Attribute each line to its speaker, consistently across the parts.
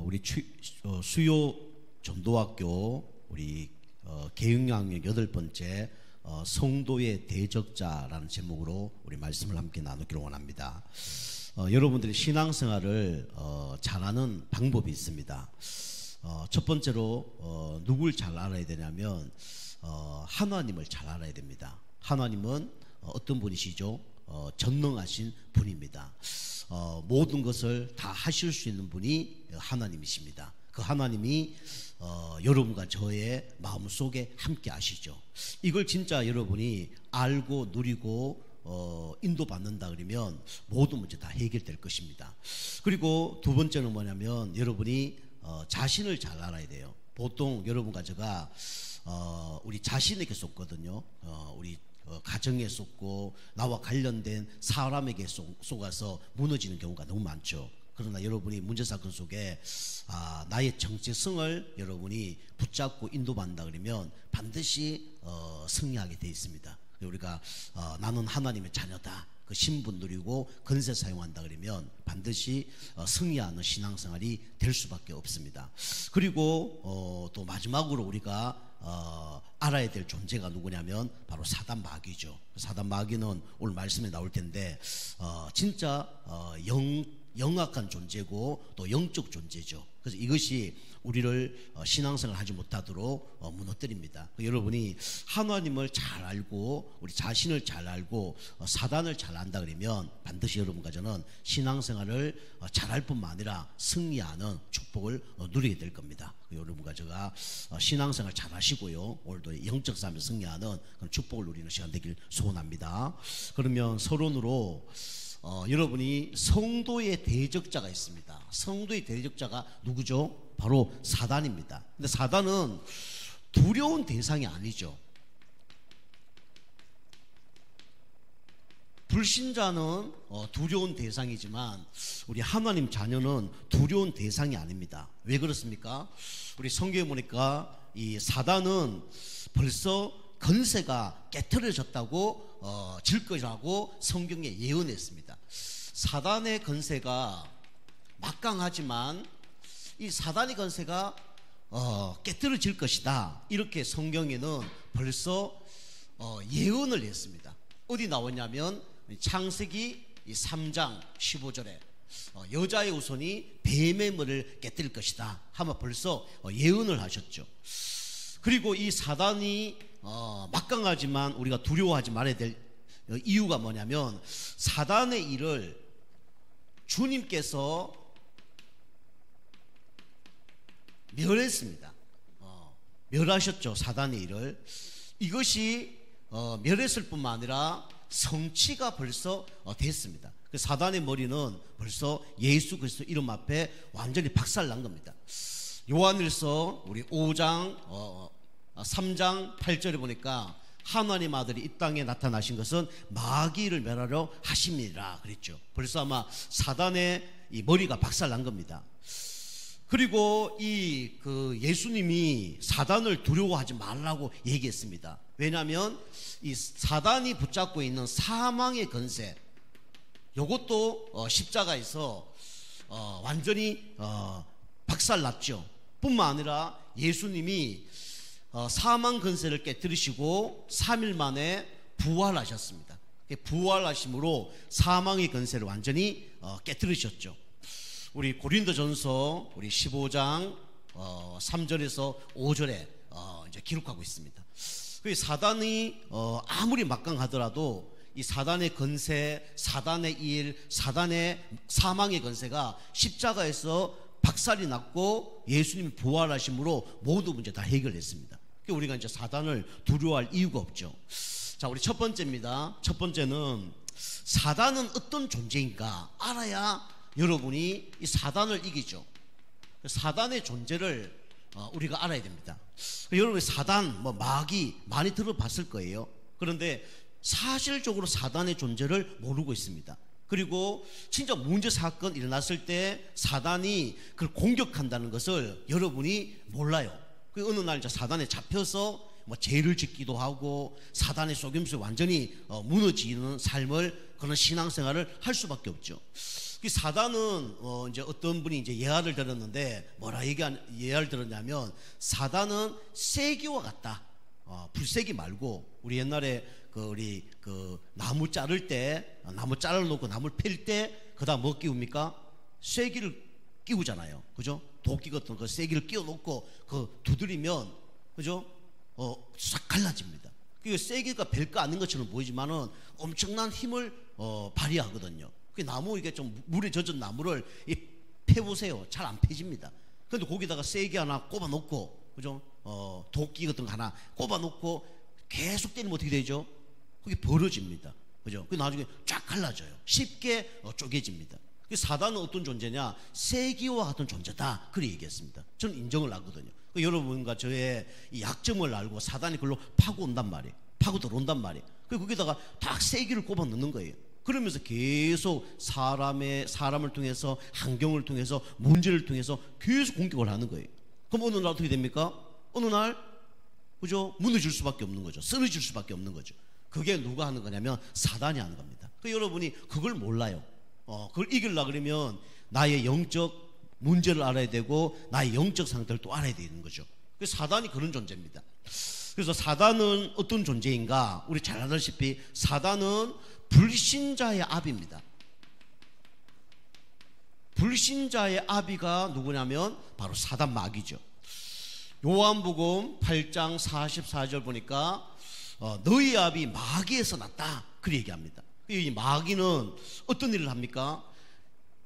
Speaker 1: 우리 수요 전도학교 우리 개혁양육 8번째 성도의 대적자라는 제목으로 우리 말씀을 함께 나누기를 원합니다. 여러분들이 신앙생활을 잘하는 방법이 있습니다. 첫 번째로 누굴 잘 알아야 되냐면 하나님을 잘 알아야 됩니다. 하나님은 어떤 분이시죠? 전능하신 분입니다. 모든 것을 다 하실 수 있는 분이 하나님이십니다. 그 하나님이 여러분과 저의 마음속에 함께 하시죠. 이걸 진짜 여러분이 알고 누리고 인도받는다 그러면 모든 문제 다 해결될 것입니다. 그리고 두 번째는 뭐냐면 여러분이 자신을 잘 알아야 돼요. 보통 여러분과 제가 우리 자신에게 속거든요. 우리 가정에 속고 나와 관련된 사람에게 속아서 무너지는 경우가 너무 많죠. 그러나 여러분이 문제사건 속에 나의 정체성을 여러분이 붙잡고 인도받는다 그러면 반드시 승리하게 되어 있습니다. 우리가 나는 하나님의 자녀다, 그 신분 누리고 건세 사용한다 그러면 반드시 승리하는 신앙생활이 될 수밖에 없습니다. 그리고 또 마지막으로 우리가 알아야 될 존재가 누구냐면 바로 사단 마귀죠. 사단 마귀는 오늘 말씀에 나올 텐데 진짜 영악한 존재고 또 영적 존재죠. 그래서 이것이 우리를 신앙생활 하지 못하도록 무너뜨립니다. 여러분이 하나님을 잘 알고 우리 자신을 잘 알고 사단을 잘 안다 그러면 반드시 여러분과 저는 신앙생활을 잘할 뿐만 아니라 승리하는 축복을 누리게 될 겁니다. 여러분과 제가 신앙생활 잘 하시고요, 오늘도 영적 삶에 승리하는 그런 축복을 누리는 시간 되길 소원합니다. 그러면 서론으로 여러분이 성도의 대적자가 있습니다. 성도의 대적자가 누구죠? 바로 사단입니다. 근데 사단은 두려운 대상이 아니죠. 불신자는 두려운 대상이지만 우리 하나님 자녀는 두려운 대상이 아닙니다. 왜 그렇습니까? 우리 성경에 보니까 이 사단은 벌써 건세가 깨트려졌다고 질 것이라고 성경에 예언했습니다. 사단의 건세가 막강하지만 이 사단의 건세가 깨트려질 것이다, 이렇게 성경에는 벌써 예언을 했습니다. 어디 나오냐면 창세기 3장 15절에 여자의 후손이 뱀의 머리를 깨뜨릴 것이다 하며 벌써 예언을 하셨죠. 그리고 이 사단이 막강하지만 우리가 두려워하지 말아야 될 이유가 뭐냐면 사단의 일을 주님께서 멸했습니다. 멸하셨죠, 사단의 일을. 이것이 멸했을 뿐만 아니라 성취가 벌써 됐습니다. 사단의 머리는 벌써 예수 그리스도 이름 앞에 완전히 박살난 겁니다. 요한일서 우리 5장 3장 8절에 보니까 하나님 아들이 이 땅에 나타나신 것은 마귀를 멸하려 하심이라 그랬죠. 벌써 아마 사단의 이 머리가 박살난 겁니다. 그리고 예수님이 사단을 두려워하지 말라고 얘기했습니다. 왜냐하면 이 사단이 붙잡고 있는 사망의 건세, 이것도 십자가에서 완전히 박살났죠. 뿐만 아니라 예수님이 사망 건세를 깨뜨리시고 3일 만에 부활하셨습니다. 부활하심으로 사망의 건세를 완전히 깨뜨리셨죠. 우리 고린도전서 우리 15장 3절에서 5절에 이제 기록하고 있습니다. 사단이 아무리 막강하더라도 이 사단의 건세, 사단의 일, 사단의 사망의 건세가 십자가에서 박살이 났고 예수님이 부활하심으로 모든 문제 다 해결했습니다. 우리가 이제 사단을 두려워할 이유가 없죠. 자, 우리 첫 번째입니다. 첫 번째는 사단은 어떤 존재인가 알아야 여러분이 이 사단을 이기죠. 사단의 존재를 우리가 알아야 됩니다. 여러분 사단, 마귀 많이 들어봤을 거예요. 그런데 사실적으로 사단의 존재를 모르고 있습니다. 그리고 진짜 문제 사건 일어났을 때 사단이 그걸 공격한다는 것을 여러분이 몰라요. 어느 날 이제 사단에 잡혀서 죄를 짓기도 하고 사단의 속임수에 완전히 무너지는 삶을, 그런 신앙생활을 할 수밖에 없죠. 그 사단은 이제 어떤 분이 이제 예화를 들었는데 뭐라 예화를 들었냐면 사단은 쐐기와 같다. 불쐐기 말고 우리 옛날에 우리 나무 자를 때 나무 잘라 놓고 나무를 팰 때 그다음 뭐 끼웁니까? 쐐기를 끼우잖아요. 그죠? 도끼 같은 그 쐐기를 끼워 놓고 두드리면 그죠? 싹 갈라집니다. 그 쐐기가 별거 아닌 것처럼 보이지만은 엄청난 힘을 발휘하거든요. 그 나무 이게 좀 물에 젖은 나무를 패보세요. 잘 안 패집니다. 그런데 거기다가 쐐기 하나 꼽아 놓고 그죠? 도끼 같은 거 하나 꼽아 놓고 계속 때리면 어떻게 되죠? 그게 벌어집니다. 그죠? 그 나중에 쫙 갈라져요. 쉽게 쪼개집니다. 그 사단은 어떤 존재냐? 쐐기와 같은 존재다. 그렇게 얘기했습니다. 저는 인정을 하거든요. 여러분과 저의 이 약점을 알고 사단이 그걸로 파고 온단 말이에요. 파고 들어온단 말이에요. 거기다가 딱 쐐기를 꼽아 넣는 거예요. 그러면서 계속 사람을 통해서 환경을 통해서 문제를 통해서 계속 공격을 하는 거예요. 그럼 어느 날 어떻게 됩니까? 어느 날 그죠? 무너질 수밖에 없는 거죠. 쓰러질 수밖에 없는 거죠. 그게 누가 하는 거냐면 사단이 하는 겁니다. 여러분이 그걸 몰라요. 그걸 이기려고 그러면 나의 영적 문제를 알아야 되고 나의 영적 상태를 또 알아야 되는 거죠. 사단이 그런 존재입니다. 그래서 사단은 어떤 존재인가? 우리 잘 알다시피 사단은 불신자의 아비입니다. 불신자의 아비가 누구냐면 바로 사단 마귀죠. 요한복음 8장 44절 보니까 너희 아비 마귀에서 났다 그렇게 얘기합니다. 이 마귀는 어떤 일을 합니까?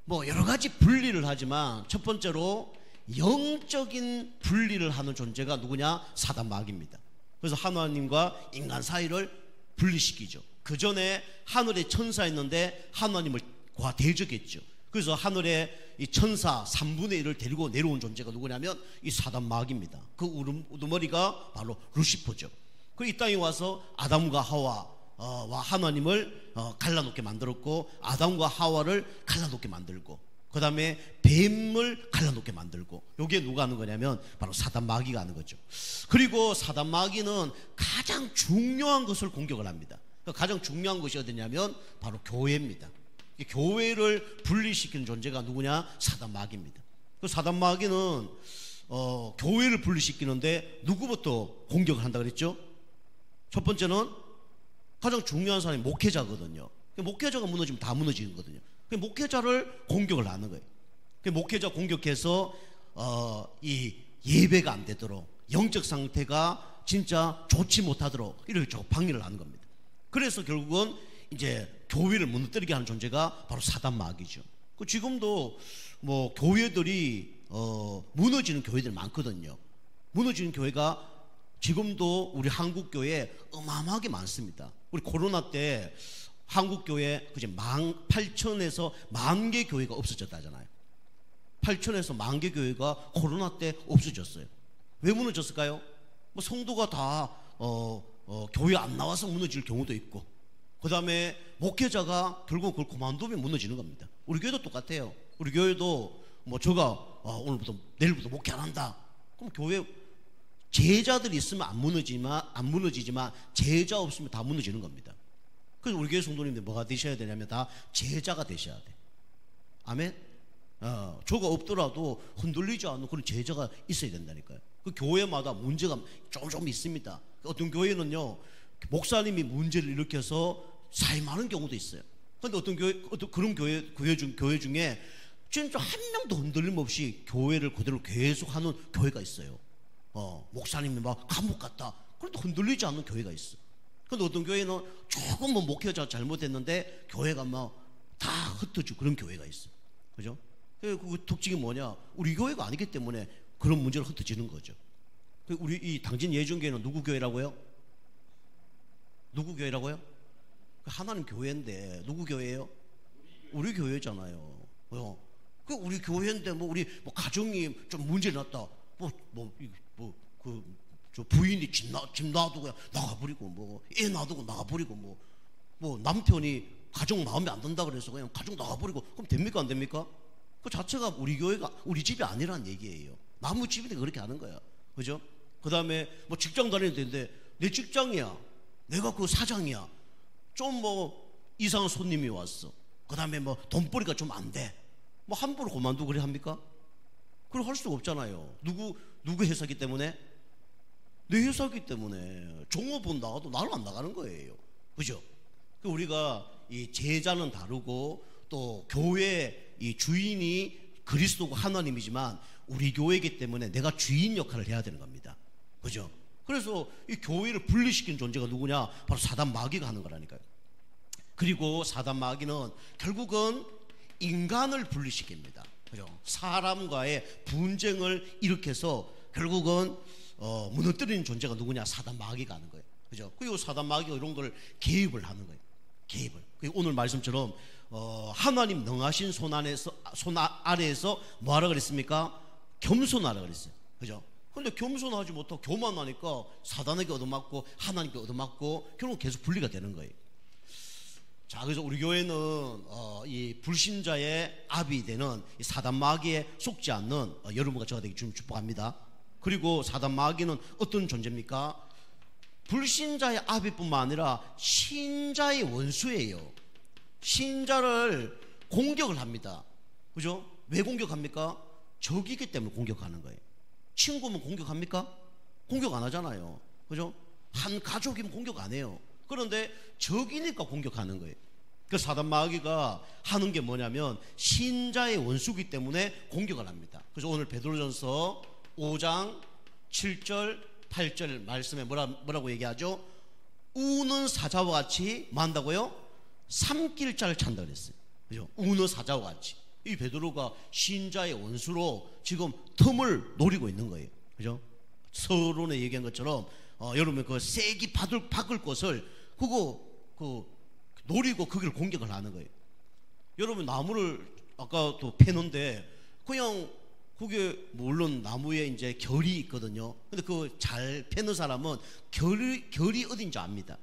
Speaker 1: 뭐 여러 가지 분리를 하지만 첫 번째로 영적인 분리를 하는 존재가 누구냐? 사단 마귀입니다. 그래서 하나님과 인간 사이를 분리시키죠. 그 전에 하늘에 천사 있는데 하나님과 대적했죠. 그래서 하늘에 이 천사 3분의 1을 데리고 내려온 존재가 누구냐면 이 사단 마귀입니다. 그 우두머리가 바로 루시퍼죠. 그 이 땅에 와서 아담과 하와와 하나님을 갈라놓게 만들었고 아담과 하와를 갈라놓게 만들고 그 다음에 뱀을 갈라놓게 만들고 요게 누가 하는 거냐면 바로 사단 마귀가 하는 거죠. 그리고 사단 마귀는 가장 중요한 것을 공격을 합니다. 가장 중요한 것이 어디냐면 바로 교회입니다. 교회를 분리시키는 존재가 누구냐? 사단 마귀입니다. 그 사단 마귀는 교회를 분리시키는데 누구부터 공격을 한다 그랬죠? 첫 번째는 가장 중요한 사람이 목회자거든요. 목회자가 무너지면 다 무너지는 거거든요. 목회자를 공격을 하는 거예요. 목회자 공격해서 이 예배가 안 되도록 영적 상태가 진짜 좋지 못하도록 이렇게 방해를 하는 겁니다. 그래서 결국은 이제 교회를 무너뜨리게 하는 존재가 바로 사단 마귀죠. 지금도 뭐 교회들이 무너지는 교회들이 많거든요. 무너지는 교회가 지금도 우리 한국 교회에 어마어마하게 많습니다. 우리 코로나 때 한국 교회 그제 8,000에서 10,000개 교회가 없어졌다잖아요. 8,000에서 10,000개 교회가 코로나 때 없어졌어요. 왜 무너졌을까요? 뭐 성도가 다 교회 안 나와서 무너질 경우도 있고, 그 다음에 목회자가 결국 그걸 그만두면 무너지는 겁니다. 우리 교회도 똑같아요. 우리 교회도 뭐 제가 오늘부터 내일부터 목회 안 한다. 그럼 교회 제자들이 있으면 안 무너지지만 제자 없으면 다 무너지는 겁니다. 그래서 우리 교회 성도님들 뭐가 되셔야 되냐면 다 제자가 되셔야 돼. 아멘. 저가 없더라도 흔들리지 않는 그런 제자가 있어야 된다니까요. 그 교회마다 문제가 조금 있습니다. 어떤 교회는요 목사님이 문제를 일으켜서 사임하는 경우도 있어요. 그런데 어떤 그런 교회 중에 진짜 한 명도 흔들림 없이 교회를 그대로 계속하는 교회가 있어요. 목사님이 막 감옥 갔다. 그래도 흔들리지 않는 교회가 있어. 근데 어떤 교회는 조금 뭐 목회자 잘못했는데 교회가 막 다 흩어지고 그런 교회가 있어. 그죠? 그 특징이 뭐냐? 우리 교회가 아니기 때문에 그런 문제로 흩어지는 거죠. 우리 이 당진 예중교회는 누구 교회라고요? 누구 교회라고요? 하나님 교회인데 누구 교회예요? 우리 교회잖아요. 그 우리 교회인데 뭐 우리 뭐 가정이 좀 문제 났다. 저 부인이 집 놔두고 나가버리고 뭐 애 놔두고 나가버리고 뭐 남편이 가정 마음에 안 든다 그래서 그냥 가정 나가버리고 그럼 됩니까 안 됩니까? 그 자체가 우리 교회가 우리 집이 아니란 얘기예요. 남의 집인데 그렇게 하는 거야. 그죠? 그 다음에 뭐 직장 다니는데 내 직장이야. 내가 그 사장이야. 좀 뭐 이상한 손님이 왔어. 그 다음에 뭐 돈벌이가 좀 안 돼. 뭐 함부로 그만두고 그래 합니까? 그걸 할 수가 없잖아요. 누구 회사기 때문에? 내 회사기 때문에. 종업원 나가도 나는 안 나가는 거예요. 그죠? 우리가 이 제자는 다르고 또 교회 이 주인이 그리스도고 하나님이지만 우리 교회이기 때문에 내가 주인 역할을 해야 되는 겁니다. 그죠? 그래서 이 교회를 분리시킨 존재가 누구냐? 바로 사단 마귀가 하는 거라니까요. 그리고 사단 마귀는 결국은 인간을 분리시킵니다. 그죠? 사람과의 분쟁을 일으켜서 결국은 무너뜨리는 존재가 누구냐? 사단 마귀가 하는 거예요. 그죠? 그리고 사단 마귀가 이런 걸 개입을 하는 거예요. 개입을. 오늘 말씀처럼 하나님 능하신 손 아래에서 뭐하라 그랬습니까? 겸손하라 그랬어요. 그죠? 근데 겸손하지 못하고 교만하니까 사단에게 얻어맞고 하나님께 얻어맞고 결국 계속 분리가 되는 거예요. 자, 그래서 우리 교회는 이 불신자의 압이 되는 이 사단 마귀에 속지 않는 여러분과 저가 되기 주님 축복합니다. 그리고 사단 마귀는 어떤 존재입니까? 불신자의 압이뿐만 아니라 신자의 원수예요. 신자를 공격을 합니다. 그죠? 왜 공격합니까? 적이기 때문에 공격하는 거예요. 친구면 공격합니까? 공격 안 하잖아요. 그죠? 한 가족이면 공격 안 해요. 그런데 적이니까 공격하는 거예요. 그 사단 마귀가 하는 게 뭐냐면 신자의 원수기 때문에 공격을 합니다. 그래서 오늘 베드로전서 5장 7절 8절 말씀에 뭐라고 얘기하죠? 우는 사자와 같이 뭐 한다고요? 삼킬 자를 찬다 그랬어요. 그죠? 우는 사자와 같이. 이 베드로가 신자의 원수로 지금 틈을 노리고 있는 거예요. 그죠? 서론에 얘기한 것처럼 여러분 그 세기 박을 것을 노리고 거기를 공격을 하는 거예요. 여러분 나무를 아까도 패는데 그냥 그게 물론 나무에 이제 결이 있거든요. 근데 그 잘 패는 사람은 결이 어딘지 압니다.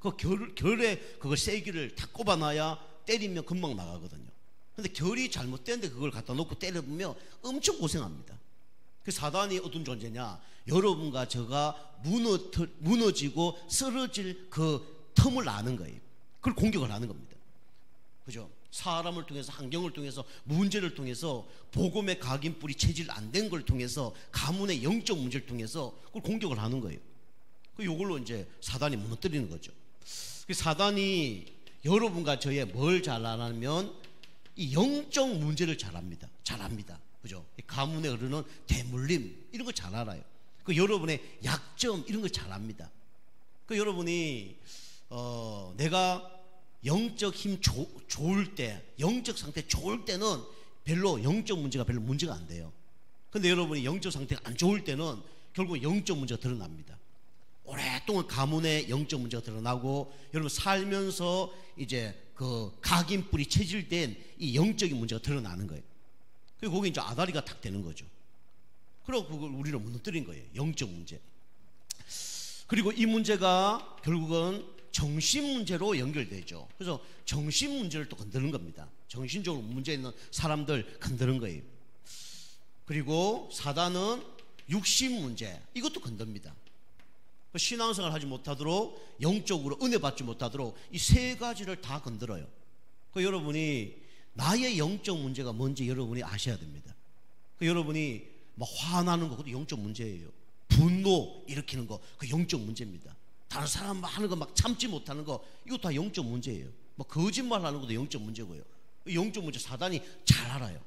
Speaker 1: 그 결에 그걸 세기를 다 꼽아놔야 때리면 금방 나가거든요. 근데 결이 잘못된데 그걸 갖다 놓고 때려보면 엄청 고생합니다. 그 사단이 어떤 존재냐? 여러분과 저가 무너지고 쓰러질 그 틈을 아는 거예요. 그걸 공격을 하는 겁니다. 그죠? 사람을 통해서, 환경을 통해서, 문제를 통해서, 복음의 각인뿔이 체질 안 된 걸 통해서, 가문의 영적 문제를 통해서 그걸 공격을 하는 거예요. 이걸로 이제 사단이 무너뜨리는 거죠. 사단이 여러분과 저의 뭘 잘하냐면 이 영적 문제를 잘합니다. 그죠? 가문에 흐르는 대물림 이런 거 잘 알아요. 여러분의 약점 이런 거 잘 압니다. 여러분이 내가 영적 힘 좋을 때, 영적 상태 좋을 때는 별로 영적 문제가 별로 문제가 안 돼요. 근데 여러분이 영적 상태가 안 좋을 때는 결국 영적 문제가 드러납니다. 오랫동안 가문의 영적 문제가 드러나고 여러분 살면서 이제 그 각인뿔이 체질된 이 영적인 문제가 드러나는 거예요. 그리고 거기 이제 아다리가 탁 되는 거죠. 그리고 그걸 우리는 무너뜨린 거예요. 영적 문제. 그리고 이 문제가 결국은 정신 문제로 연결되죠. 그래서 정신 문제를 또 건드는 겁니다. 정신적으로 문제 있는 사람들 건드는 거예요. 그리고 사단은 육신 문제 이것도 건듭니다. 신앙생활 하지 못하도록 영적으로 은혜 받지 못하도록 이 세 가지를 다 건드려요. 여러분이 나의 영적 문제가 뭔지 여러분이 아셔야 됩니다. 여러분이 막 화나는 거 그것도 영적 문제예요. 분노 일으키는 거 그 영적 문제입니다. 다른 사람 하는 거 막 참지 못하는 거 이거 다 영적 문제예요. 뭐 거짓말 하는 것도 영적 문제고요. 영적 문제 사단이 잘 알아요.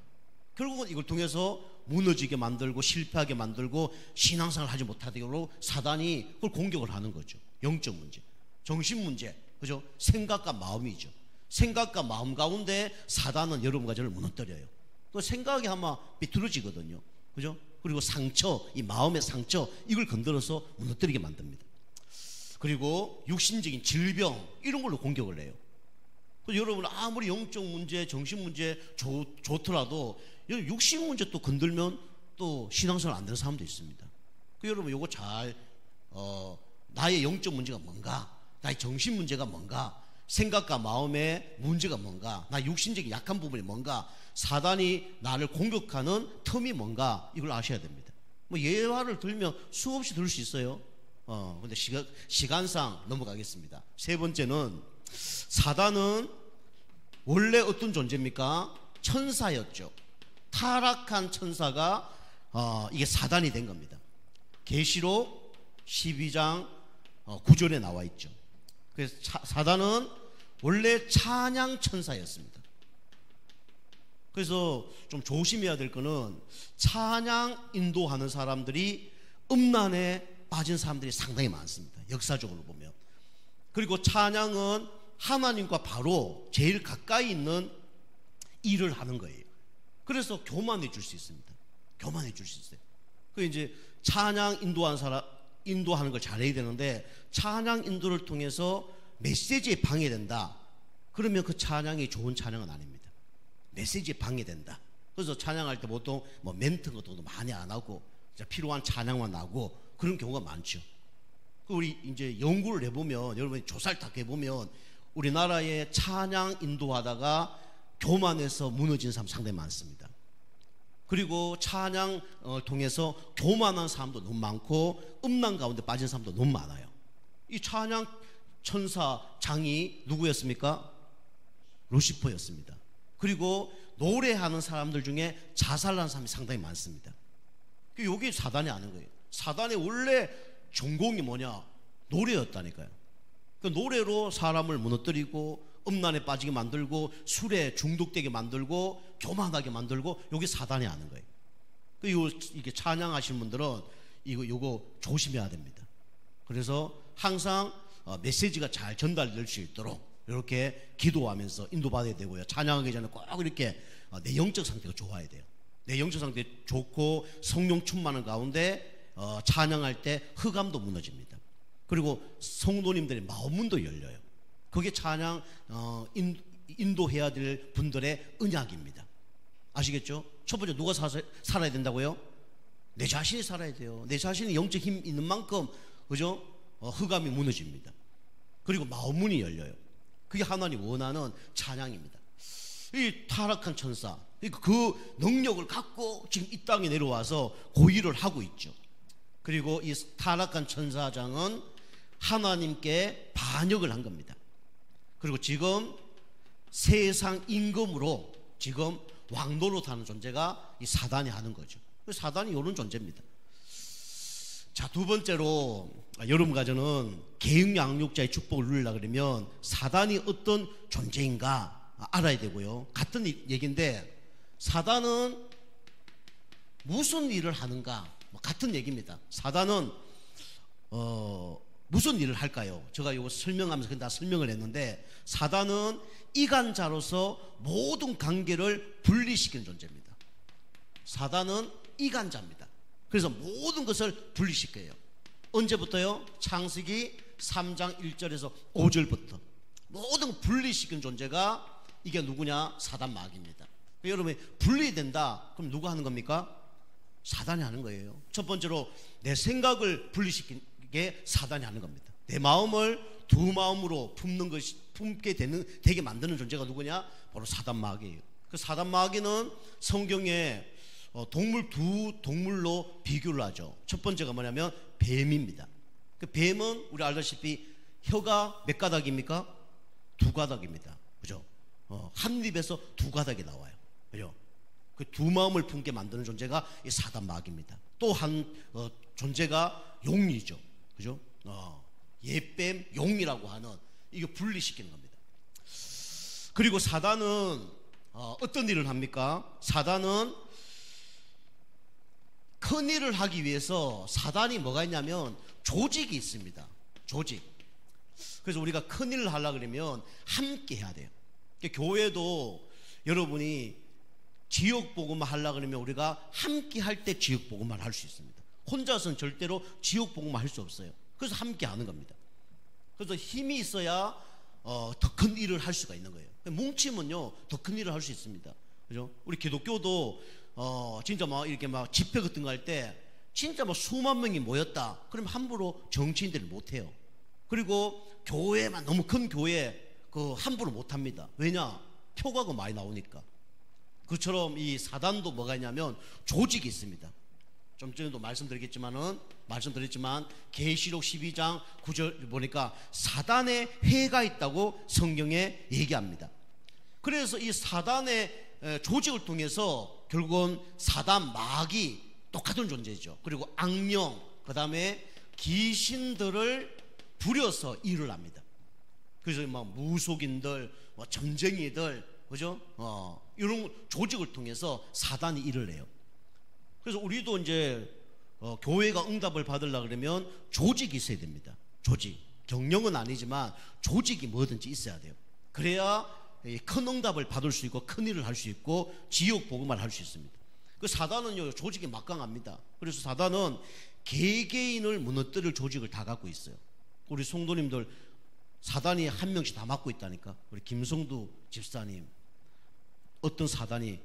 Speaker 1: 결국은 이걸 통해서 무너지게 만들고 실패하게 만들고 신앙생활 하지 못하도록 사단이 그걸 공격을 하는 거죠. 영적 문제, 정신 문제, 그죠? 생각과 마음이죠. 생각과 마음 가운데 사단은 여러분과 저를 무너뜨려요. 또 생각이 아마 비뚤어지거든요. 그죠? 그리고 상처, 이 마음의 상처 이걸 건드려서 무너뜨리게 만듭니다. 그리고 육신적인 질병 이런 걸로 공격을 해요. 여러분 아무리 영적 문제, 정신 문제 좋더라도 육신 문제 또 건들면 또 신앙생활 안 되는 사람도 있습니다. 여러분 요거 잘 나의 영적 문제가 뭔가, 나의 정신 문제가 뭔가, 생각과 마음의 문제가 뭔가, 나 육신적인 약한 부분이 뭔가, 사단이 나를 공격하는 틈이 뭔가 이걸 아셔야 됩니다. 뭐 예화를 들면 수없이 들을 수 있어요. 근데 시간상 넘어가겠습니다. 세 번째는 사단은 원래 어떤 존재입니까? 천사였죠. 타락한 천사가 이게 사단이 된 겁니다. 계시록 12장 9절에 나와 있죠. 그래서 사단은 원래 찬양 천사였습니다. 그래서 좀 조심해야 될 거는 찬양 인도하는 사람들이 음란에 빠진 사람들이 상당히 많습니다. 역사적으로 보면. 그리고 찬양은 하나님과 바로 제일 가까이 있는 일을 하는 거예요. 그래서 교만해 줄 수 있습니다. 교만해 줄 수 있어요. 그 이제 찬양 인도하는 걸 잘해야 되는데 찬양 인도를 통해서 메시지에 방해된다. 그러면 그 찬양이 좋은 찬양은 아닙니다. 메시지에 방해된다. 그래서 찬양할 때 보통 뭐 멘트 같은 것도 많이 안 하고 필요한 찬양만 하고 그런 경우가 많죠. 우리 이제 연구를 해보면 여러분이 조사를 딱 해보면 우리나라의 찬양 인도하다가 교만해서 무너진 사람 상당히 많습니다. 그리고 찬양 통해서 교만한 사람도 너무 많고 음란 가운데 빠진 사람도 너무 많아요. 이 찬양 천사 장이 누구였습니까? 루시퍼였습니다. 그리고 노래하는 사람들 중에 자살한 사람이 상당히 많습니다. 이게 사단이 아는 거예요. 사단의 원래 전공이 뭐냐? 노래였다니까요. 그 노래로 사람을 무너뜨리고 음란에 빠지게 만들고 술에 중독되게 만들고 교만하게 만들고 이게 사단이 하는 거예요. 이게 찬양하시는 분들은 이거 조심해야 됩니다. 그래서 항상 메시지가 잘 전달될 수 있도록 이렇게 기도하면서 인도받아야 되고요. 찬양하기 전에 꼭 이렇게 내 영적 상태가 좋아야 돼요. 내 영적 상태 좋고 성령 충만한 가운데 찬양할 때 흑암도 무너집니다. 그리고 성도님들의 마음문도 열려요. 그게 찬양 인도해야 될 분들의 언약입니다. 아시겠죠? 첫 번째 누가 살아야 된다고요? 내 자신이 살아야 돼요. 내 자신이 영적 힘 있는 만큼 그죠? 흑암이 무너집니다. 그리고 마음문이 열려요. 그게 하나님 원하는 찬양입니다. 이 타락한 천사 그 능력을 갖고 지금 이 땅에 내려와서 고일을 하고 있죠. 그리고 이 타락한 천사장은 하나님께 반역을 한 겁니다. 그리고 지금 세상 임금으로 지금 왕노릇하는 존재가 이 사단이 하는 거죠. 사단이 이런 존재입니다. 자, 두 번째로 여러분 가정은 계획양육자의 축복을 누리려고 그러면 사단이 어떤 존재인가 알아야 되고요. 같은 얘기인데 사단은 무슨 일을 하는가 같은 얘기입니다. 사단은 무슨 일을 할까요? 제가 이거 설명하면서 다 설명을 했는데 사단은 이간자로서 모든 관계를 분리시키는 존재입니다. 사단은 이간자입니다. 그래서 모든 것을 분리시켜요. 언제부터요? 창세기 3장 1절에서 5절부터 모든 분리시키는 존재가 이게 누구냐? 사단 마귀입니다. 여러분 분리된다 그럼 누가 하는 겁니까? 사단이 하는 거예요. 첫 번째로 내 생각을 분리시키게 사단이 하는 겁니다. 내 마음을 두 마음으로 품게 되게 만드는 존재가 누구냐? 바로 사단 마귀예요. 그 사단 마귀는 성경에 두 동물로 비교를 하죠. 첫 번째가 뭐냐면 뱀입니다. 그 뱀은 우리 알다시피 혀가 몇 가닥입니까? 두 가닥입니다. 그죠? 한 입에서 두 가닥이 나와요. 그죠? 그 두 마음을 품게 만드는 존재가 이 사단 마귀입니다. 또 한 존재가 용이죠. 그죠? 예뱀, 용이라고 하는 이거 분리시키는 겁니다. 그리고 사단은 어떤 일을 합니까? 사단은 큰 일을 하기 위해서 사단이 뭐가 있냐면 조직이 있습니다. 조직. 그래서 우리가 큰 일을 하려고 그러면 함께 해야 돼요. 교회도 여러분이 지역복음만 하려고 그러면 우리가 함께 할 때 지역복음만 할 수 있습니다. 혼자서는 절대로 지역복음만 할 수 없어요. 그래서 함께 하는 겁니다. 그래서 힘이 있어야 더 큰 일을 할 수가 있는 거예요. 뭉치면요 더 큰 일을 할 수 있습니다. 그죠? 우리 기독교도 진짜 막 이렇게 막 집회 같은 거 할 때 진짜 막 수만 명이 모였다. 그러면 함부로 정치인들이 못 해요. 그리고 교회만 너무 큰 교회 함부로 못 합니다. 왜냐? 표가 많이 나오니까. 그처럼 이 사단도 뭐가 있냐면 조직이 있습니다. 좀 전에도 말씀드렸지만 계시록 12장 9절 보니까 사단의 해가 있다고 성경에 얘기합니다. 그래서 이 사단의 조직을 통해서 결국은 사단 마귀 똑같은 존재죠. 그리고 악령, 그 다음에 귀신들을 부려서 일을 합니다. 그래서 막 무속인들, 뭐 점쟁이들, 그죠? 이런 조직을 통해서 사단이 일을 해요. 그래서 우리도 이제 교회가 응답을 받으려고 그러면 조직이 있어야 됩니다. 조직. 경영은 아니지만 조직이 뭐든지 있어야 돼요. 그래야 큰 응답을 받을 수 있고 큰 일을 할 수 있고 지옥 복음을 할 수 있습니다. 그 사단은요, 조직이 막강합니다. 그래서 사단은 개개인을 무너뜨릴 조직을 다 갖고 있어요. 우리 성도님들 사단이 한 명씩 다 맡고 있다니까. 우리 김성두 집사님, 어떤 사단이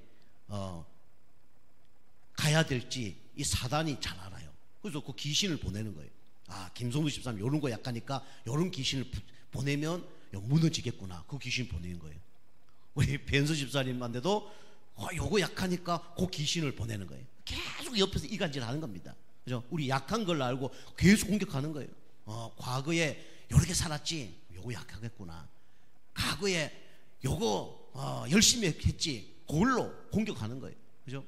Speaker 1: 가야 될지 이 사단이 잘 알아요. 그래서 그 귀신을 보내는 거예요. 아, 김성두 집사님 요런 거 약하니까 요런 귀신을 보내면 무너지겠구나. 그 귀신 보내는 거예요. 우리 벤서 집사님한테도 요거 약하니까 그 귀신을 보내는 거예요. 계속 옆에서 이간질 하는 겁니다. 그죠? 우리 약한 걸 알고 계속 공격하는 거예요. 과거에 요렇게 살았지, 요거 약하겠구나. 과거에 요거 열심히 했지, 그걸로 공격하는 거예요. 그죠?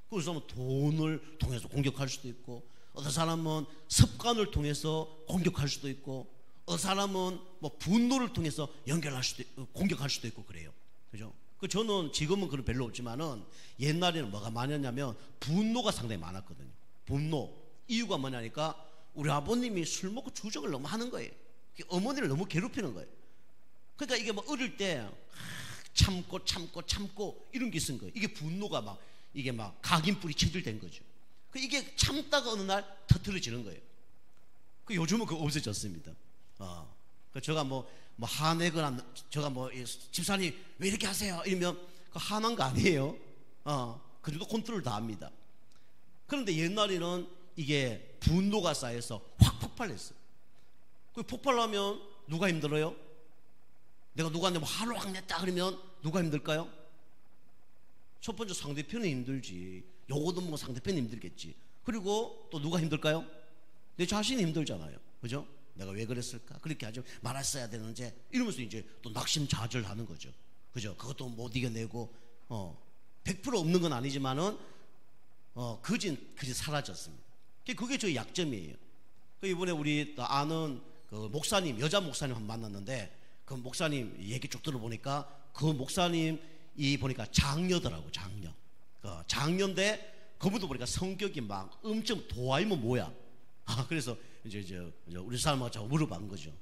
Speaker 1: 그래서 돈을 통해서 공격할 수도 있고, 어떤 사람은 습관을 통해서 공격할 수도 있고, 어떤 사람은 뭐 분노를 통해서 연결할 수도 있고, 공격할 수도 있고 그래요. 그죠? 저는 지금은 그런 별로 없지만은 옛날에는 뭐가 많았냐면 분노가 상당히 많았거든요. 분노. 이유가 뭐냐니까 우리 아버님이 술 먹고 주정을 너무 하는 거예요. 어머니를 너무 괴롭히는 거예요. 그러니까 이게 뭐 어릴 때 참고 이런 게 있은 거예요. 이게 분노가 이게 막 각인뿔이 체질된 거죠. 이게 참다가 어느 날 터트려지는 거예요. 요즘은 그거 없어졌습니다. 제가 뭐 화내거나 제가 집사님 왜 이렇게 하세요? 이러면 그 화난 거 아니에요. 그래도 컨트롤 다 합니다. 그런데 옛날에는 이게 분노가 쌓여서 확 폭발했어요. 폭발하면 누가 힘들어요? 내가 누구한테 화를 확 냈다 그러면 누가 힘들까요? 첫 번째 상대편이 힘들지. 요거도 뭐 상대편이 힘들겠지. 그리고 또 누가 힘들까요? 내 자신이 힘들잖아요. 그죠? 내가 왜 그랬을까? 그렇게 하지 말았어야 되는지 이러면서 이제 또 낙심자절하는 거죠. 그죠? 그것도 못 이겨내고 100% 없는 건 아니지만은 그지 사라졌습니다. 그게 저희 약점이에요. 이번에 우리 아는 그 목사님, 여자 목사님 한 번 만났는데 그 목사님 얘기 쭉 들어보니까 그 목사님이 보니까 장녀더라고. 장녀인데 그분도 보니까 성격이 막 엄청 도와이면 뭐야. 그래서 이제 우리 사람하고 자꾸 물어본 거죠.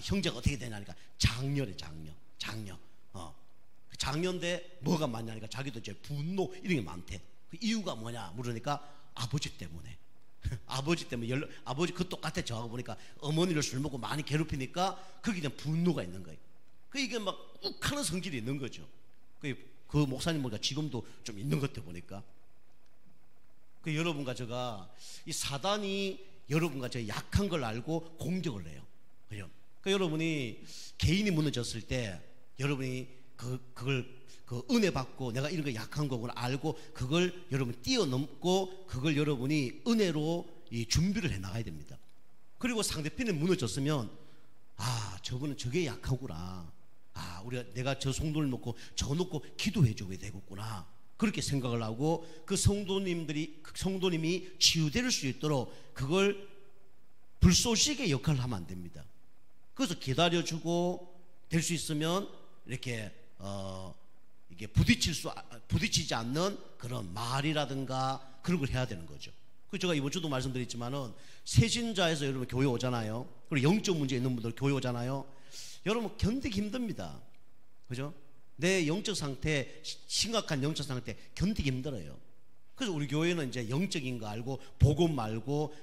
Speaker 1: 형제가 어떻게 되냐니까 장녀래. 장녀. 장녀인데 뭐가 많냐니까 자기도 이제 분노 이런 게 많대. 그 이유가 뭐냐 물으니까 아버지 때문에. 아버지 때문에 아버지 그 똑같아. 저하고 보니까 어머니를 술 먹고 많이 괴롭히니까 거기에 대한 분노가 있는 거예요. 이게 막 욱하는 성질이 있는 거죠. 그 목사님 보니까 지금도 좀 있는 것 같아 보니까. 여러분과 제가 이 사단이 여러분과 저 약한 걸 알고 공격을 해요. 그죠? 여러분이 개인이 무너졌을 때 여러분이 그걸 은혜 받고 내가 이런 거 약한 거구나 알고 그걸 여러분 뛰어넘고 그걸 여러분이 은혜로 이 준비를 해 나가야 됩니다. 그리고 상대편이 무너졌으면 저분은 저게 약하구나. 내가 저 성도를 놓고 저 놓고 기도해 줘야 되겠구나. 그렇게 생각을 하고 그 성도님이 치유될 수 있도록 그걸 불쏘시개 역할을 하면 안 됩니다. 그래서 기다려주고 될 수 있으면 이렇게 이게 부딪히지 않는 그런 말이라든가 그런 걸 해야 되는 거죠. 제가 이번 주도 말씀드렸지만은 새신자에서 여러분 교회 오잖아요. 그리고 영적 문제 있는 분들 교회 오잖아요. 여러분 견디기 힘듭니다. 그죠? 내 영적 상태, 심각한 영적 상태 견디기 힘들어요. 그래서 우리 교회는 이제 영적인 거 알고 복음 말고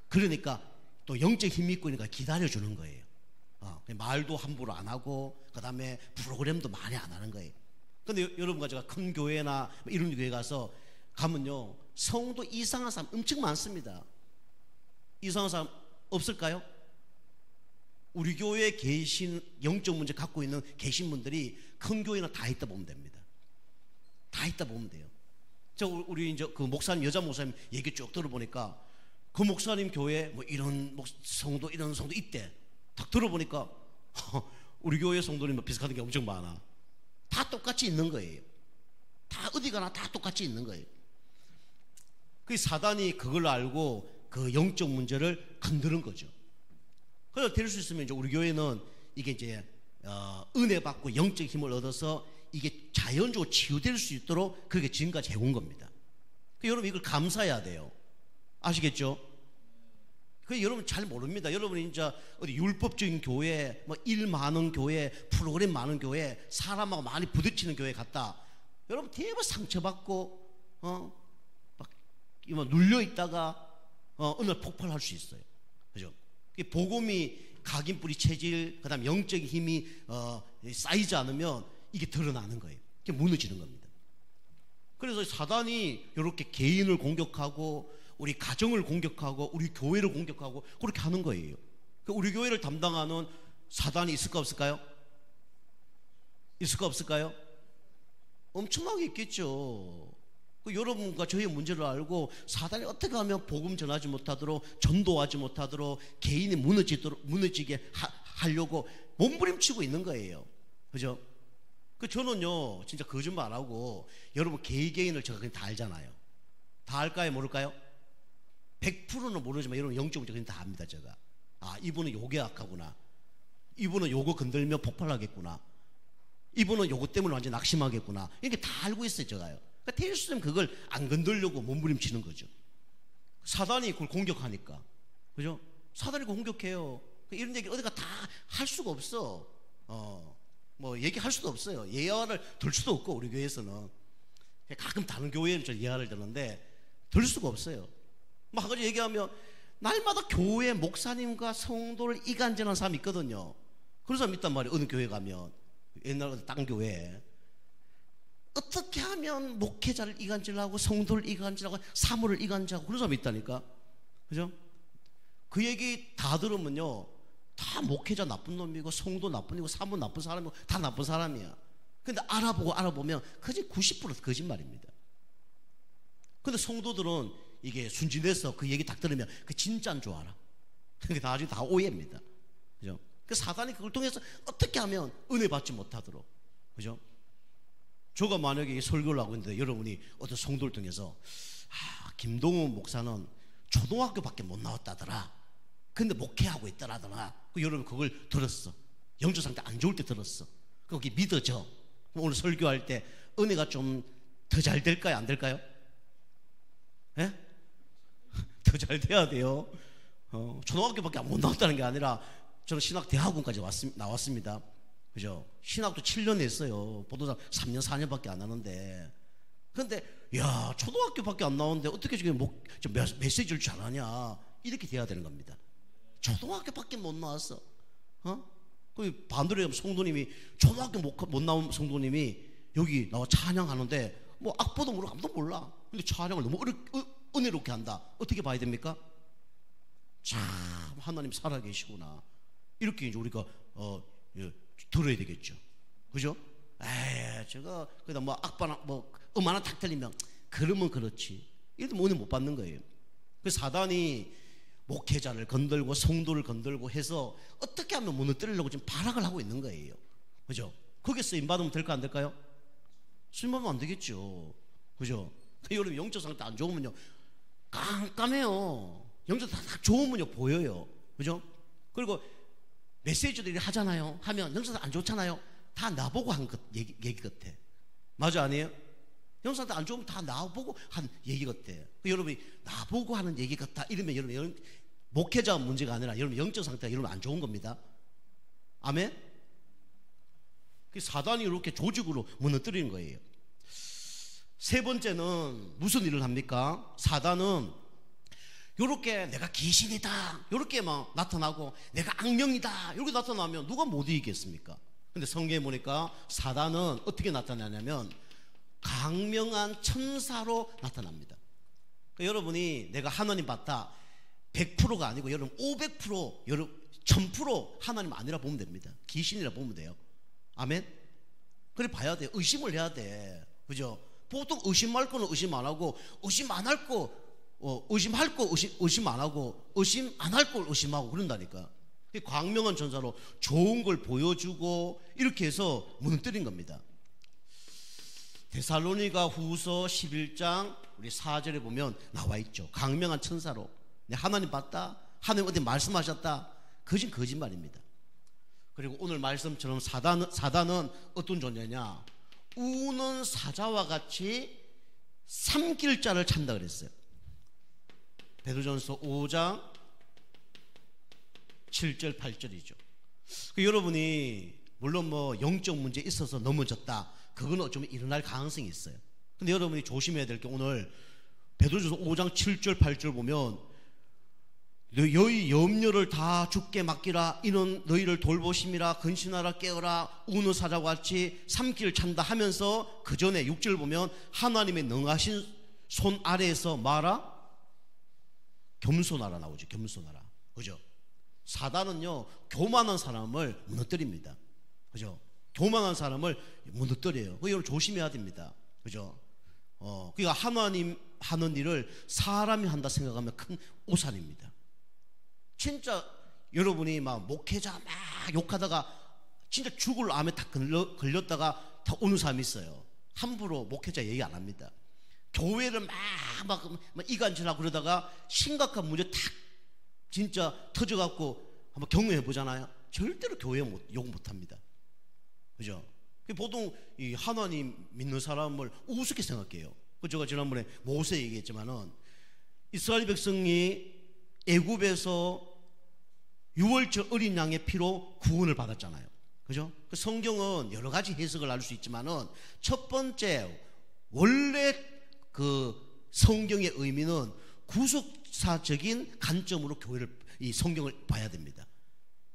Speaker 1: 그러니까 또 영적 힘이 있고 그러니까 기다려주는 거예요. 말도 함부로 안 하고 그 다음에 프로그램도 많이 안 하는 거예요. 근데 여러분과 제가 큰 교회나 이런 교회 가면요 성도 이상한 사람 엄청 많습니다. 이상한 사람 없을까요? 우리 교회에 계신 영적 문제 갖고 있는 계신 분들이 큰 교회는 다 있다 보면 됩니다. 다 있다 보면 돼요. 우리 이제 그 목사님, 여자 목사님 얘기 쭉 들어보니까 그 목사님 교회 뭐 이런 성도 있대. 딱 들어보니까 우리 교회 성도님 비슷한 게 엄청 많아. 다 똑같이 있는 거예요. 다 어디 가나 다 똑같이 있는 거예요. 그 사단이 그걸 알고 그 영적 문제를 건드는 거죠. 그래서 될 수 있으면 이제 우리 교회는 이게 이제 은혜 받고 영적 힘을 얻어서 이게 자연적으로 치유될 수 있도록 그렇게 지금까지 해온 겁니다. 여러분 이걸 감사해야 돼요. 아시겠죠? 그 여러분 잘 모릅니다. 여러분이 이제 어디 율법적인 교회, 뭐 일 많은 교회, 프로그램 많은 교회, 사람하고 많이 부딪히는 교회 갔다. 여러분 대부분 상처받고 막 눌려 있다가 어느 날 폭발할 수 있어요. 그죠? 복음이 각인뿌리 체질, 그다음 영적인 힘이 쌓이지 않으면 이게 드러나는 거예요. 이게 무너지는 겁니다. 그래서 사단이 이렇게 개인을 공격하고 우리 가정을 공격하고 우리 교회를 공격하고 그렇게 하는 거예요. 우리 교회를 담당하는 사단이 있을까 없을까요? 있을까 없을까요? 엄청나게 있겠죠. 여러분과 저희의 문제를 알고 사단이 어떻게 하면 복음 전하지 못하도록, 전도하지 못하도록, 개인이 무너지게 하려고 몸부림치고 있는 거예요. 그죠? 저는요 진짜 거짓말 안 하고 여러분 개인을 제가 그냥 다 알잖아요. 다 알까요 모를까요? 100%는 모르지만 여러분 영적으로 그냥 다 압니다. 제가 이분은 요게 악하구나, 이분은 요거 건들면 폭발하겠구나, 이분은 요거 때문에 완전 낙심하겠구나, 이렇게 다 알고 있어요. 제가요. 그러니까 될 수 있으면 그걸 안 건들려고 몸부림치는 거죠. 사단이 그걸 공격하니까. 그죠? 사단이 그걸 공격해요. 이런 얘기 어디가 다 할 수가 없어. 뭐 얘기할 수도 없어요. 예화를 들 수도 없고 우리 교회에서는 가끔 다른 교회는 저 예화를 드는데 들 수가 없어요. 막 가지고 얘기하면 날마다 교회 목사님과 성도를 이간질하는 사람이 있거든요. 그런 사람 있단 말이에요. 어느 교회 가면, 옛날 다른 교회에 어떻게 하면 목회자를 이간질하고 성도를 이간질하고 사모를 이간질하고 그런 사람이 있다니까. 그죠? 그 얘기 다 들으면요 다 목회자 나쁜 놈이고 성도 나쁜 놈이고 사모 나쁜 사람이고 다 나쁜 사람이야. 근데 알아보면 거의 90% 거짓말입니다. 근데 성도들은 이게 순진해서 그 얘기 딱 들으면 그 진짜인 줄 알아. 그게 나중에 다 오해입니다. 그죠? 그 사단이 그걸 통해서 어떻게 하면 은혜 받지 못하도록. 그죠? 저가 만약에 설교를 하고 있는데 여러분이 어떤 성도를 통해서 김동훈 목사는 초등학교밖에 못 나왔다더라. 근데 목회하고 있더라더라. 여러분 그걸 들었어. 영적 상태 안 좋을 때 들었어. 그게 믿어져. 오늘 설교할 때 은혜가 좀 더 잘 될까요? 안 될까요? 예? 더 잘 돼야 돼요. 초등학교밖에 못 나왔다는 게 아니라 저는 신학대학원까지 나왔습니다. 그죠? 신학도 7년 했어요. 보도자 3년 4년밖에 안 하는데. 근데 야 초등학교밖에 안 나오는데 어떻게 지금 메시지를 잘하냐, 이렇게 돼야 되는 겁니다. 초등학교밖에 못 나왔어. 그 반대로 성도님이 초등학교 못 나온 성도님이 여기 나와 찬양하는데 뭐 악보도 모르고 아무도 몰라. 근데 찬양을 너무 은혜롭게 한다. 어떻게 봐야 됩니까? 참 하나님 살아계시구나. 이렇게 이제 우리가 들어야 되겠죠. 그죠? 제가 그다 뭐 악바나 뭐 하나 탁 틀리면 그러면 그렇지. 이래도 은혜 못 받는 거예요. 그 사단이 목회자를 건들고 성도를 건들고 해서 어떻게 하면 무너뜨리려고 지금 발악을 하고 있는 거예요. 그죠? 거기에 쓰임 받으면 될까 안 될까요? 쓰임 받으면 안 되겠죠. 그죠? 여러분 영적 상태 안 좋으면요 깜깜해요. 영적 상태 좋으면요 보여요. 그죠? 그리고 메시지들이 하잖아요. 하면 영적 상태 안 좋잖아요. 다 나보고 한 얘기 같아. 맞아 아니에요? 영적 상태 안 좋으면 다 나보고 한 얘기 같아. 여러분이 나보고 하는 얘기 같다 이러면 여러분 목회자 문제가 아니라 여러분 영적 상태가 여러분 안 좋은 겁니다. 아멘? 사단이 이렇게 조직으로 무너뜨리는 거예요. 세 번째는 무슨 일을 합니까? 사단은 이렇게 내가 귀신이다 이렇게 막 나타나고 내가 악령이다 이렇게 나타나면 누가 못 이기겠습니까? 근데 성경에 보니까 사단은 어떻게 나타나냐면 강명한 천사로 나타납니다. 그러니까 여러분이 내가 하나님 봤다 100%가 아니고 여러분 500% 여러분 1000% 하나님 아니라 보면 됩니다. 귀신이라 보면 돼요. 아멘? 그래 봐야 돼. 의심을 해야 돼. 그죠? 보통 의심할 거는 의심 안 하고 의심 안 할 거 의심할 거 의심 안 하고 의심 안 할 걸 의심하고 그런다니까. 광명한 천사로 좋은 걸 보여주고 이렇게 해서 무너뜨린 겁니다. 데살로니가 후서 11장 우리 4절에 보면 나와 있죠. 광명한 천사로 하나님 봤다, 하나님 어디 말씀하셨다, 그것은 거짓말입니다. 그리고 오늘 말씀처럼 사단은 어떤 존재냐, 우는 사자와 같이 삼킬 자를 찾는다 그랬어요. 베드로전서 5장 7절 8절이죠. 여러분이 물론 뭐 영적 문제 있어서 넘어졌다, 그건 어쩌면 일어날 가능성이 있어요. 근데 여러분이 조심해야 될 게, 오늘 베드로전서 5장 7절 8절 보면 너희 염려를 다 주께 맡기라, 이는 너희를 돌보심이라, 근신하라, 깨어라, 우는 사자와 같이 삼키를 찬다 하면서 그 전에 6절 보면 하나님의 능하신 손 아래에서 말아 겸손하라 나오죠. 겸손하라. 그죠? 사단은요 교만한 사람을 무너뜨립니다. 그죠? 교만한 사람을 무너뜨려요. 이걸 조심해야 됩니다. 그죠? 그러니까 하나님 하는 일을 사람이 한다 생각하면 큰 오산입니다. 진짜 여러분이 막 목회자 막 욕하다가 진짜 죽을 암에 다 걸렸다가 다 오는 사람이 있어요. 함부로 목회자 얘기 안 합니다. 교회를 막 이간질하고 그러다가 심각한 문제 탁 진짜 터져갖고 한번 경험해 보잖아요. 절대로 교회 욕 못합니다. 그죠? 보통 이 하나님 믿는 사람을 우습게 생각해요. 제가 지난번에 모세 얘기했지만은 이스라엘 백성이 애굽에서 유월절 어린 양의 피로 구원을 받았잖아요. 그죠? 성경은 여러 가지 해석을 할 수 있지만은 첫 번째 원래 그 성경의 의미는 구속사적인 관점으로 이 성경을 봐야 됩니다.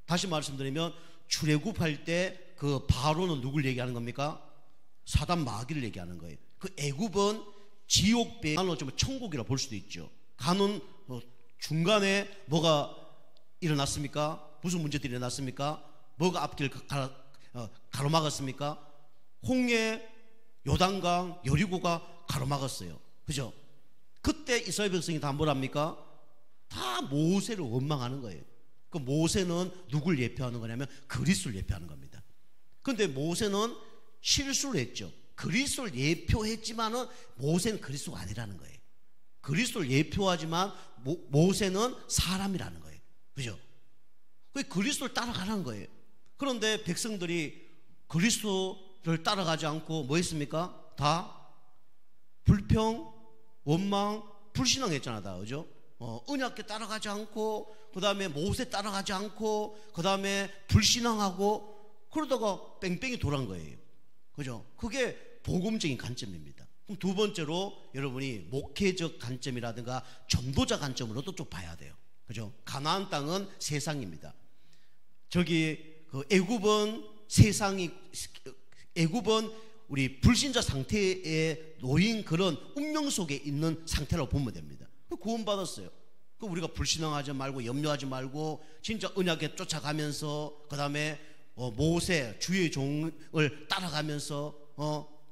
Speaker 1: 다시 말씀드리면 출애굽할 때 그 바로는 누굴 얘기하는 겁니까? 사단 마귀를 얘기하는 거예요. 그 애굽은 지옥 배반으로 좀 천국이라 볼 수도 있죠. 가는 중간에 뭐가 일어났습니까? 무슨 문제들이 일어났습니까? 뭐가 앞길 가로막았습니까? 홍해, 요단강, 여리고가 가로막았어요. 그죠? 그때 이스라엘 백성이 다 뭐랍니까? 다 모세를 원망하는 거예요. 그 모세는 누굴 예표하는 거냐면 그리스도를 예표하는 겁니다. 그런데 모세는 실수를 했죠. 그리스도를 예표했지만은 모세는 그리스도가 아니라는 거예요. 그리스도를 예표하지만 모세는 사람이라는 거예요. 그죠? 그리스도를 따라가는 거예요. 그런데 백성들이 그리스도를 따라가지 않고 뭐 했습니까? 다 불평, 원망, 불신앙했잖아, 다. 그죠? 언약궤 따라가지 않고, 그 다음에 모세 따라가지 않고, 그 다음에 불신앙하고, 그러다가 뺑뺑이 돌아간 거예요. 그죠? 그게 복음적인 관점입니다. 그럼 두 번째로 여러분이 목회적 관점이라든가 전도자 관점으로도 좀 봐야 돼요. 그죠? 가나안 땅은 세상입니다. 저기 그 애굽은 세상이, 애굽은 우리 불신자 상태에 놓인 그런 운명 속에 있는 상태라고 보면 됩니다. 구원받았어요. 우리가 불신앙하지 말고 염려하지 말고 진짜 언약에 쫓아가면서 그 다음에 모세 주의 종을 따라가면서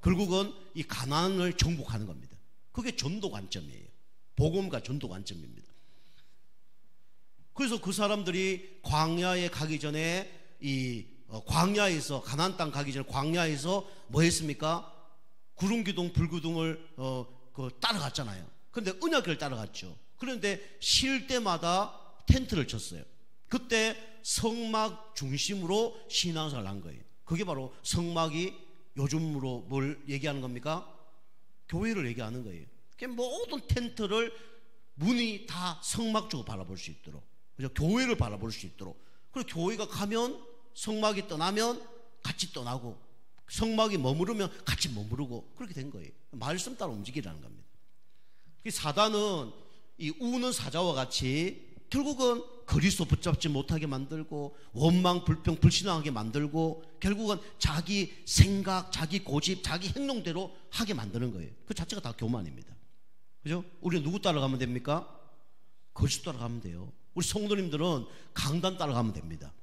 Speaker 1: 결국은 이 가나안을 정복하는 겁니다. 그게 전도 관점이에요. 복음과 전도 관점입니다. 그래서 그 사람들이 광야에 가기 전에 이 광야에서, 가나안 땅 가기 전에 광야에서 뭐 했습니까? 구름 기둥 불 기둥을 따라갔잖아요. 그런데 언약을 따라갔죠. 그런데 쉴 때마다 텐트를 쳤어요. 그때 성막 중심으로 신앙생활을 한 거예요. 그게 바로 성막이 요즘으로 뭘 얘기하는 겁니까? 교회를 얘기하는 거예요. 모든 텐트를 문이 다 성막 쪽을 바라볼 수 있도록, 그죠? 교회를 바라볼 수 있도록. 그리고 교회가 가면 성막이 떠나면 같이 떠나고, 성막이 머무르면 같이 머무르고, 그렇게 된 거예요. 말씀 따라 움직이라는 겁니다. 사단은 이 우는 사자와 같이 결국은 그리스도 붙잡지 못하게 만들고, 원망, 불평, 불신앙하게 만들고, 결국은 자기 생각, 자기 고집, 자기 행동대로 하게 만드는 거예요. 그 자체가 다 교만입니다. 그죠? 우리는 누구 따라가면 됩니까? 그리스도 따라가면 돼요. 우리 성도님들은 강단 따라가면 됩니다.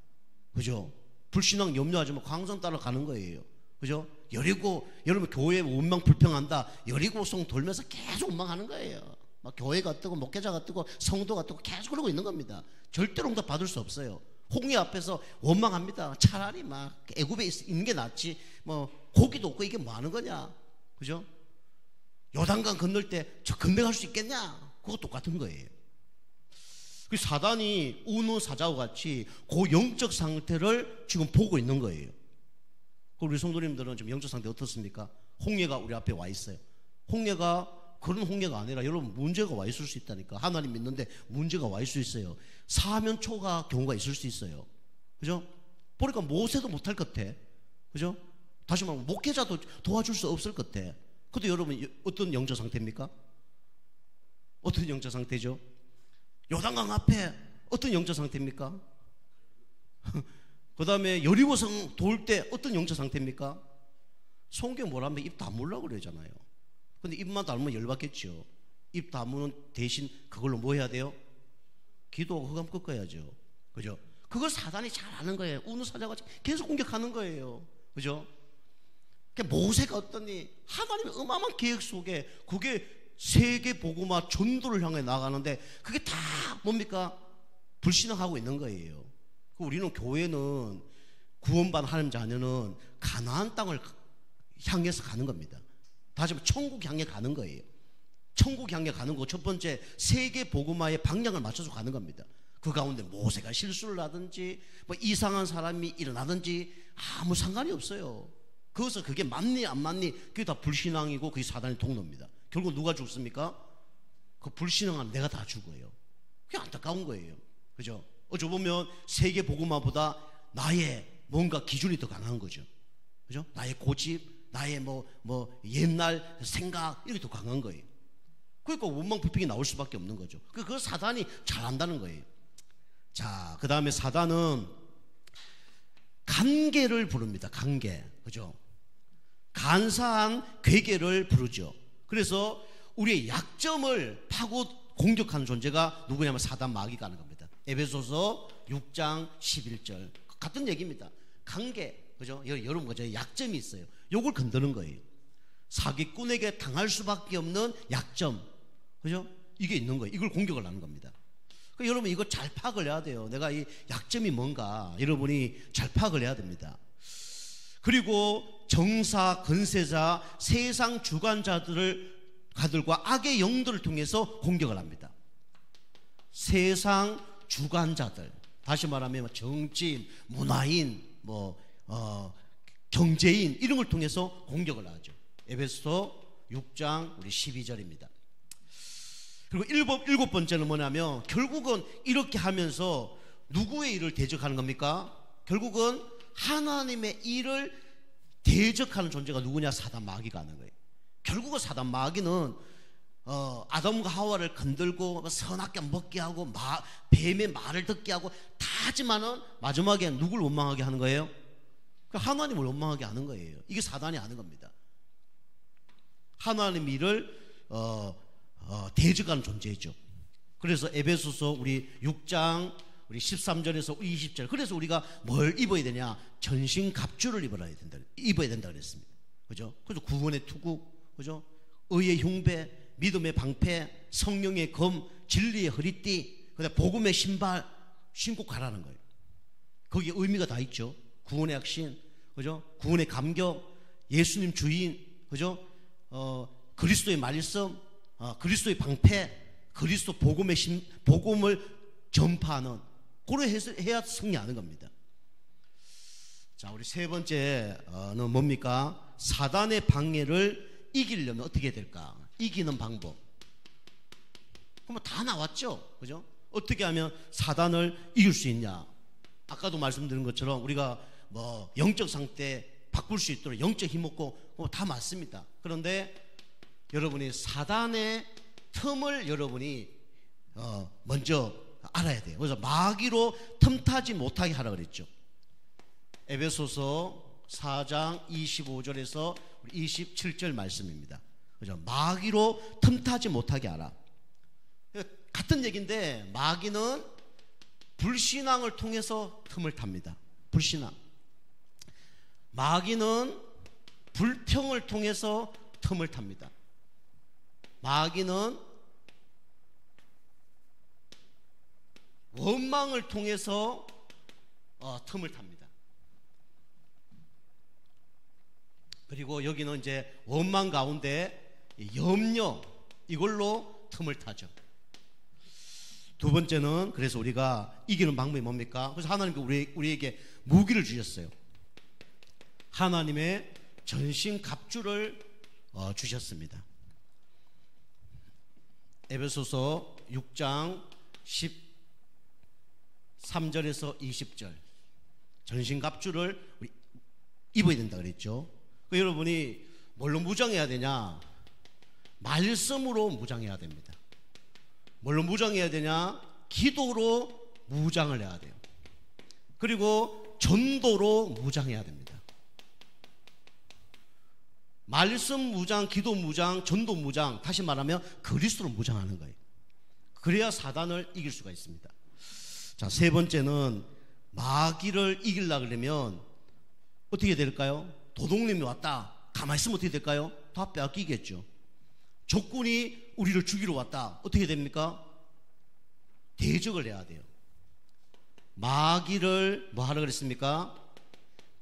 Speaker 1: 그죠? 불신앙 염려하지 말고 강단 따라가는 거예요. 그죠? 여리고, 여러분 교회에 원망 불평한다, 여리고성 돌면서 계속 원망하는 거예요. 막 교회가 뜨고 목회자가 뜨고 성도가 뜨고 계속 그러고 있는 겁니다. 절대로 응답 받을 수 없어요. 홍해 앞에서 원망합니다. 차라리 막 애굽에 있는 게 낫지, 뭐 고기도 없고 이게 뭐 하는 거냐, 그죠? 요단강 건널 때 저 건너갈 수 있겠냐? 그거 똑같은 거예요. 그 사단이 우는 사자와 같이 그 영적 상태를 지금 보고 있는 거예요. 우리 성도님들은 지금 영적 상태 어떻습니까? 홍해가 우리 앞에 와 있어요. 홍해가 그런 홍해가 아니라 여러분 문제가 와 있을 수 있다니까. 하나님 믿는데 문제가 와 있을 수 있어요. 사면 초가 경우가 있을 수 있어요. 그죠? 보니까 모세도 못할 것 같아. 그죠? 다시 말하면 목회자도 도와줄 수 없을 것 같아. 그것도 여러분 어떤 영적 상태입니까? 어떤 영적 상태죠? 요단강 앞에 어떤 영적 상태입니까? 그 다음에 여리고성 돌 때 어떤 영적 상태입니까? 성경 뭐라면 입 다물라고 그러잖아요. 근데 입만 닫으면 열받겠죠. 입 다무는 대신 그걸로 뭐 해야 돼요? 기도하고 흑암 꺾어야죠. 그죠? 그걸 사단이 잘 아는 거예요. 우는 사자가 계속 공격하는 거예요. 그죠? 그러니까 모세가 어떠니 하나님의 어마어마한 계획 속에 그게 세계 복음화 전도를 향해 나가는데 그게 다 뭡니까? 불신앙하고 있는 거예요. 우리는 교회는 구원받은 하나님 자녀는 가나안 땅을 향해서 가는 겁니다. 다시 말해 천국 향해 가는 거예요. 천국 향해 가는 거 첫 번째 세계 복음화의 방향을 맞춰서 가는 겁니다. 그 가운데 모세가 실수를 하든지 뭐 이상한 사람이 일어나든지 아무 상관이 없어요. 그것은 그게 맞니 안 맞니 그게 다 불신앙이고 그게 사단의 통로입니다. 결국 누가 죽습니까? 그 불신앙한 내가 다 죽어요. 그게 안타까운 거예요. 그죠? 어쩌 보면 세계 복음화보다 나의 뭔가 기준이 더 강한 거죠. 그죠? 나의 고집, 나의 뭐 옛날 생각 이게 더 강한 거예요. 그러니까 원망 불평이 나올 수밖에 없는 거죠. 그걸 사단이 잘 안다는 거예요. 자, 그 다음에 사단은 간계를 부릅니다. 간계, 그죠? 간사한 괴계를 부르죠. 그래서 우리의 약점을 파고 공격하는 존재가 누구냐면 사단 마귀가 하는 겁니다. 에베소서 6장 11절 같은 얘기입니다. 관계, 그죠? 여러분 그죠? 약점이 있어요. 요걸 건드는 거예요. 사기꾼에게 당할 수밖에 없는 약점, 그죠? 이게 있는 거예요. 이걸 공격을 하는 겁니다. 그러니까 여러분 이거 잘 파악을 해야 돼요. 내가 이 약점이 뭔가 여러분이 잘 파악을 해야 됩니다. 그리고 정사, 건세자, 세상 주관자들과 악의 영들을 통해서 공격을 합니다. 세상 주관자들, 다시 말하면 정치인, 문화인, 경제인 이런 걸 통해서 공격을 하죠. 에베소 6장 우리 12절입니다. 그리고 일곱 번째는 뭐냐면 결국은 이렇게 하면서 누구의 일을 대적하는 겁니까? 결국은 하나님의 일을 대적하는 존재가 누구냐? 사단 마귀가 하는 거예요. 결국은 사단 마귀는 아담과 하와를 건들고 선악과 먹게 하고 뱀의 말을 듣게 하고 다 하지만은 마지막에 누굴 원망하게 하는 거예요? 하나님을 원망하게 하는 거예요. 이게 사단이 하는 겁니다. 하나님 일을 대적하는 존재죠. 그래서 에베소서 우리 6장 우리 13절에서 20절 그래서 우리가 뭘 입어야 되냐? 전신 갑주를 입어야 된다 그랬습니다. 그죠? 그래서 구원의 투국, 그죠? 의의 흉배, 믿음의 방패, 성령의 검, 진리의 허리띠, 그다음 복음의 신발 신고 가라는 거예요. 거기에 의미가 다 있죠. 구원의 핵심, 그죠? 구원의 감격, 예수님 주인, 그죠? 그리스도의 말씀, 그리스도의 방패, 그리스도 복음을 전파하는 그렇게 해야 승리하는 겁니다. 자, 우리 세 번째는 뭡니까? 사단의 방해를 이기려면 어떻게 해야 될까? 이기는 방법. 그럼 다 나왔죠, 그죠? 어떻게 하면 사단을 이길 수 있냐? 아까도 말씀드린 것처럼 우리가 영적 상태 바꿀 수 있도록 영적 힘 얻고 다 맞습니다. 그런데 여러분이 사단의 틈을 여러분이 먼저 알아야 돼요. 그래서 마귀로 틈타지 못하게 하라 그랬죠. 에베소서 4장 25절에서 27절 말씀입니다. 그죠? 마귀로 틈타지 못하게 하라. 같은 얘기인데 마귀는 불신앙을 통해서 틈을 탑니다. 불신앙. 마귀는 불평을 통해서 틈을 탑니다. 마귀는 원망을 통해서 틈을 탑니다. 그리고 여기는 이제 원망 가운데 염려, 이걸로 틈을 타죠. 두 번째는, 그래서 우리가 이기는 방법이 뭡니까? 그래서 하나님께 우리에게 무기를 주셨어요. 하나님의 전신 갑주를 주셨습니다. 에베소서 6장 13절에서 20절, 전신 갑주를 우리 입어야 된다 그랬죠. 여러분이 뭘로 무장해야 되냐? 말씀으로 무장해야 됩니다. 뭘로 무장해야 되냐? 기도로 무장을 해야 돼요. 그리고 전도로 무장해야 됩니다. 말씀 무장, 기도 무장, 전도 무장, 다시 말하면 그리스도로 무장하는 거예요. 그래야 사단을 이길 수가 있습니다. 자, 세 번째는 마귀를 이기려고 그러면 어떻게 될까요? 도둑님이 왔다. 가만히 있으면 어떻게 될까요? 다 빼앗기겠죠. 적군이 우리를 죽이러 왔다. 어떻게 됩니까? 대적을 해야 돼요. 마귀를 뭐 하라 그랬습니까?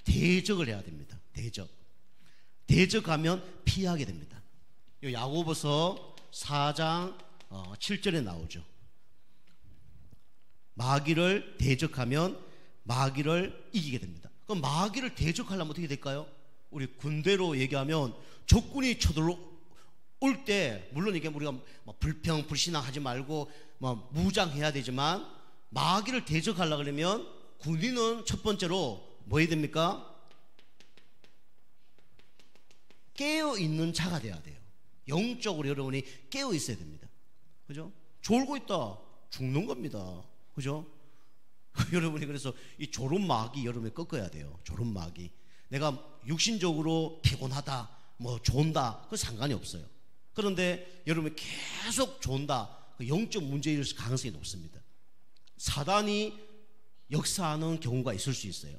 Speaker 1: 대적을 해야 됩니다. 대적하면 피하게 됩니다. 야고보서 4장 7절에 나오죠. 마귀를 대적하면 마귀를 이기게 됩니다. 그럼 마귀를 대적하려면 어떻게 될까요? 우리 군대로 얘기하면 적군이 쳐들어올 때, 물론 이게 우리가 불평 불신앙하지 말고 무장해야 되지만, 마귀를 대적하려고 그러면 군인은 첫 번째로 뭐 해야 됩니까? 깨어있는 자가 돼야 돼요. 영적으로 여러분이 깨어 있어야 됩니다. 그죠? 졸고 있다 죽는 겁니다. 그죠? 여러분이 그래서 이 졸음 마귀 여러분이 꺾어야 돼요. 졸음 마귀. 내가 육신적으로 피곤하다, 존다, 그 상관이 없어요. 그런데 여러분이 계속 존다, 그 영적 문제일 가능성이 높습니다. 사단이 역사하는 경우가 있을 수 있어요.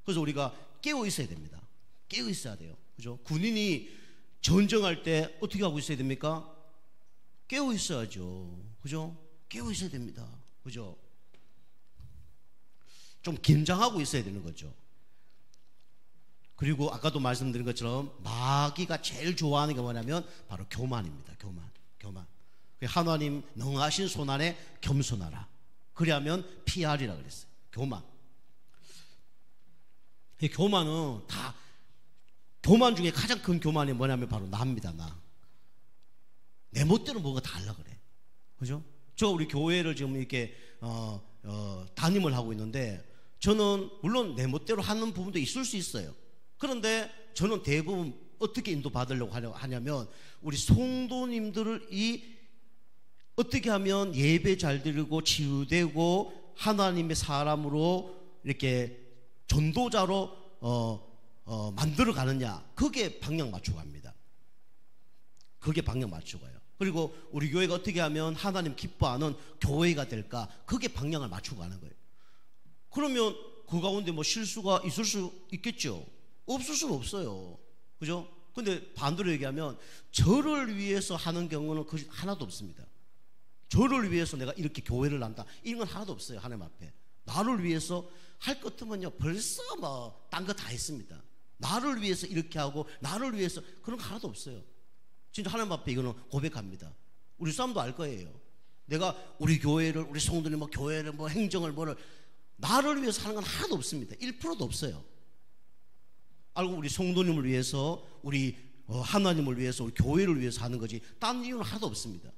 Speaker 1: 그래서 우리가 깨어 있어야 됩니다. 깨어 있어야 돼요. 그죠? 군인이 전쟁할 때 어떻게 하고 있어야 됩니까? 깨어 있어야죠. 그죠? 깨어 있어야 됩니다. 그죠? 좀 긴장하고 있어야 되는 거죠. 그리고 아까도 말씀드린 것처럼 마귀가 제일 좋아하는 게 뭐냐면 바로 교만입니다. 교만. 하나님 능하신 손 안에 겸손하라. 그래야면 피하리라 그랬어요. 교만. 이 교만은 다, 교만 중에 가장 큰 교만이 뭐냐면 바로 나입니다. 나. 내 멋대로 뭐가 다 하려고 그래. 그죠? 저 우리 교회를 지금 이렇게 담임을 하고 있는데, 저는 물론 내 멋대로 하는 부분도 있을 수 있어요. 그런데 저는 대부분 어떻게 인도받으려고 하냐면, 우리 성도님들을 어떻게 하면 예배 잘 드리고 치유되고 하나님의 사람으로 이렇게 전도자로 만들어 가느냐, 그게 방향 맞추고 갑니다. 그게 방향 맞추고 가요. 그리고 우리 교회가 어떻게 하면 하나님 기뻐하는 교회가 될까, 그게 방향을 맞추고 가는 거예요. 그러면 그 가운데 실수가 있을 수 있겠죠. 없을 수는 없어요. 그죠? 근데 반대로 얘기하면 저를 위해서 하는 경우는 그것이 하나도 없습니다. 저를 위해서 내가 이렇게 교회를 한다, 이런 건 하나도 없어요. 하나님 앞에 나를 위해서 할 것 같으면요 벌써 딴 거 다 했습니다. 나를 위해서 이렇게 하고 나를 위해서 그런 거 하나도 없어요. 진짜 하나님 앞에 이거는 고백합니다. 우리 사람도 알 거예요. 내가 우리 교회를, 우리 성도님 교회를 행정을 나를 위해서 하는 건 하나도 없습니다. 1%도 없어요. 알고 우리 성도님을 위해서, 우리 하나님을 위해서, 우리 교회를 위해서 하는 거지 딴 이유는 하나도 없습니다.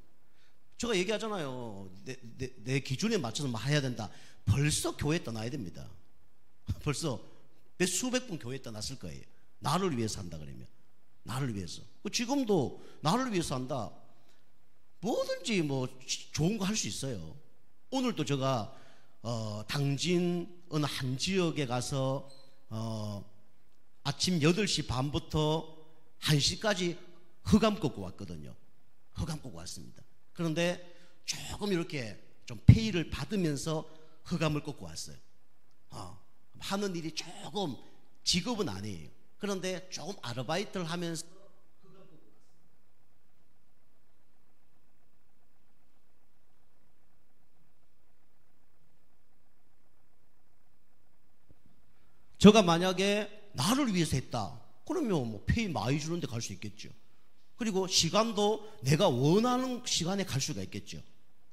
Speaker 1: 제가 얘기하잖아요. 내 기준에 맞춰서 해야 된다. 벌써 교회 떠나야 됩니다. 벌써 몇 수백 분 교회 떠났을 거예요. 나를 위해서 한다 그러면. 나를 위해서. 지금도 나를 위해서 한다. 뭐든지 좋은 거 할 수 있어요. 오늘도 제가 당진 어느 한 지역에 가서 아침 8시 반부터 1시까지 흑암 꺾고 왔거든요. 흑암 꺾고 왔습니다. 그런데 조금 이렇게 좀 페이를 받으면서 흑암을 꺾고 왔어요. 하는 일이 조금, 직업은 아니에요. 그런데 조금 아르바이트를 하면서 흑암 꺾고 왔어요. 저가 만약에 나를 위해서 했다, 그러면 뭐 페이 많이 주는데 갈 수 있겠죠. 그리고 시간도 내가 원하는 시간에 갈 수가 있겠죠.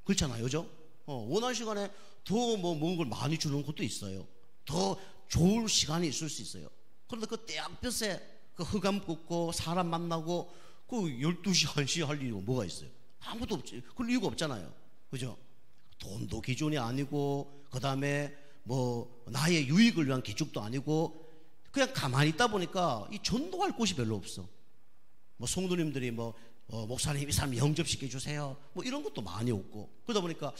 Speaker 1: 그렇잖아요, 그죠? 원하는 시간에 더 뭐 먹은 걸 많이 주는 것도 있어요. 더 좋을 시간이 있을 수 있어요. 그런데 그 때약볕에 그 흑암 꽂고 사람 만나고 그 12시, 1시 할 이유가 뭐가 있어요? 아무도 없지. 그럴 이유가 없잖아요. 그죠? 돈도 기준이 아니고, 그 다음에 뭐 나의 유익을 위한 기준도 아니고, 그냥 가만히 있다 보니까 이 전도할 곳이 별로 없어. 뭐 성도님들이 뭐 목사님 이 사람 영접시켜 주세요, 뭐 이런 것도 많이 없고, 그러다 보니까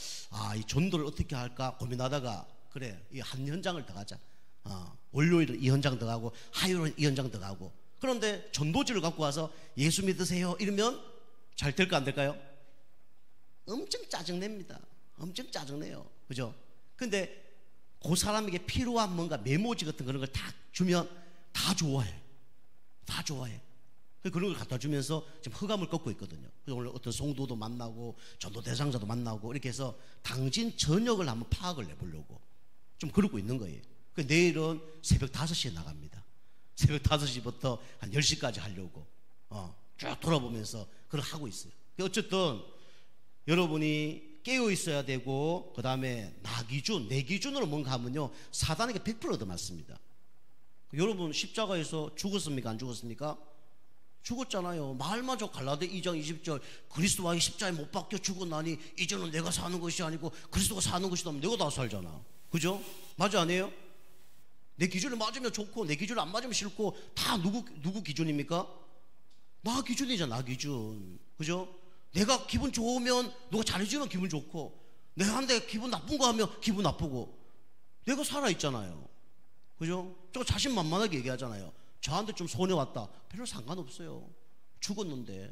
Speaker 1: 이 전도를 어떻게 할까 고민하다가, 그래, 이 한 현장을 더 가자. 월요일은 이 현장 더 가고 화요일은 이 현장 더 가고. 그런데 전도지를 갖고 와서 예수 믿으세요 이러면 잘 될까 안 될까요? 엄청 짜증냅니다. 엄청 짜증내요. 그죠? 근데 그 사람에게 필요한 뭔가 메모지 같은 그런 걸 다 주면 다 좋아해. 다 좋아해. 그런 걸 갖다 주면서 지금 흑암을 꺾고 있거든요. 그래서 오늘 어떤 성도도 만나고 전도 대상자도 만나고 이렇게 해서 당진 전역을 한번 파악을 해보려고 좀 그러고 있는 거예요. 내일은 새벽 5시에 나갑니다. 새벽 5시부터 한 10시까지 하려고 쭉 돌아보면서 그걸 하고 있어요. 어쨌든 여러분이 깨어 있어야 되고, 그 다음에 나 기준, 내 기준으로 뭔가 하면요, 사단에게 100% 얻어맞습니다. 여러분 십자가에서 죽었습니까? 안 죽었습니까? 죽었잖아요. 말마저 갈라데 2장 20절 그리스도와 십자가에 못 박혀 죽었나니 이제는 내가 사는 것이 아니고 그리스도가 사는 것이다 하면 내가 다 살잖아. 그죠? 맞아, 아니에요? 내 기준에 맞으면 좋고 내 기준에 안 맞으면 싫고, 다 누구 기준입니까? 나 기준이잖아. 나 기준. 그죠? 내가 기분 좋으면 누가 잘해주면 기분 좋고, 내한테 기분 나쁜 거 하면 기분 나쁘고, 내가 살아있잖아요. 그죠? 저 자신만만하게 얘기하잖아요. 저한테 좀 손해 왔다, 별로 상관없어요. 죽었는데.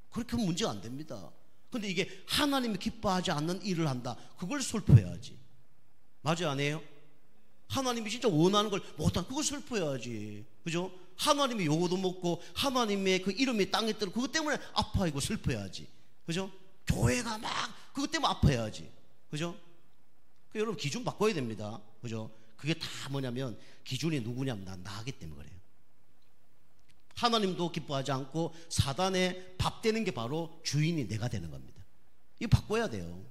Speaker 1: 그렇게 하면 문제가 안 됩니다. 근데 이게 하나님이 기뻐하지 않는 일을 한다, 그걸 슬퍼해야지. 맞아요, 아니에요? 하나님이 진짜 원하는 걸 못한, 그걸 슬퍼해야지. 그죠? 하나님이 요거도 먹고 하나님의 그 이름이 땅에 떨어, 그것 때문에 아파하고 슬퍼해야지. 그죠? 교회가 막 그것 때문에 아파해야지. 그죠? 여러분 기준 바꿔야 됩니다. 그죠? 그게 다 뭐냐면, 기준이 누구냐면 난 나기 때문에 그래요. 하나님도 기뻐하지 않고 사단의 밥 되는 게 바로 주인이 내가 되는 겁니다. 이거 바꿔야 돼요.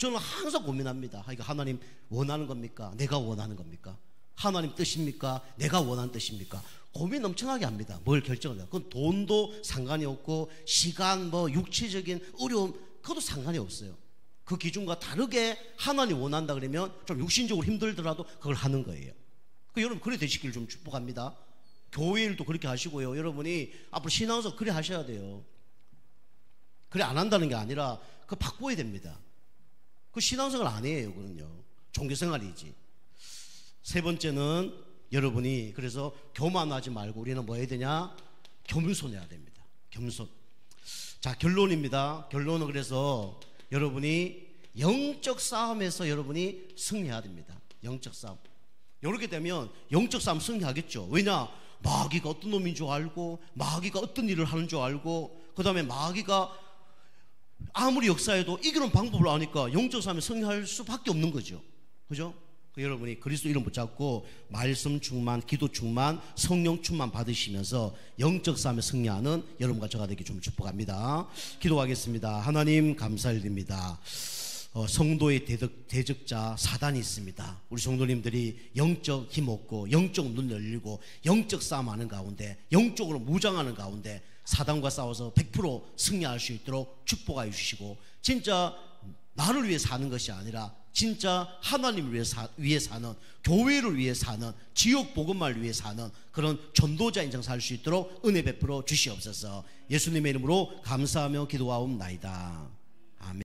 Speaker 1: 저는 항상 고민합니다. 이거 하나님 원하는 겁니까? 내가 원하는 겁니까? 하나님 뜻입니까? 내가 원하는 뜻입니까? 고민 엄청나게 합니다. 뭘 결정을 해요. 그건 돈도 상관이 없고, 시간, 뭐 육체적인 어려움, 그것도 상관이 없어요. 그 기준과 다르게 하나님 원한다 그러면 좀 육신적으로 힘들더라도 그걸 하는 거예요. 여러분 그래 되시길 좀 축복합니다. 교회 일도 그렇게 하시고요. 여러분이 앞으로 신앙서 그래 하셔야 돼요. 그래 안 한다는 게 아니라 그거 바꿔야 됩니다. 그 신앙생활 아니에요. 그건요, 종교생활이지. 세 번째는 여러분이 그래서 교만하지 말고 우리는 뭐 해야 되냐? 겸손해야 됩니다. 겸손. 자, 결론입니다. 결론은 그래서 여러분이 영적 싸움에서 여러분이 승리해야 됩니다. 영적 싸움. 이렇게 되면 영적 싸움 승리하겠죠. 왜냐? 마귀가 어떤 놈인 줄 알고, 마귀가 어떤 일을 하는 줄 알고, 그 다음에 마귀가 아무리 역사해도 이기는 방법을 아니까 영적 싸움에 승리할 수밖에 없는 거죠. 그죠? 여러분이 그리스도 이름 붙잡고 말씀 충만, 기도 충만, 성령 충만 받으시면서 영적 싸움에 승리하는 여러분과 저가 되기 좀 축복합니다. 기도하겠습니다. 하나님 감사드립니다. 성도의 대적자 사단이 있습니다. 우리 성도님들이 영적 힘 얻고 영적 눈 열리고 영적 싸움하는 가운데, 영적으로 무장하는 가운데 사단과 싸워서 100% 승리할 수 있도록 축복하여 주시고, 진짜 나를 위해 사는 것이 아니라 진짜 하나님을 위해 사는, 교회를 위해 사는, 지역 복음만을 위해 사는 그런 전도자 인생 살 수 있도록 은혜 베풀어 주시옵소서. 예수님의 이름으로 감사하며 기도하옵나이다.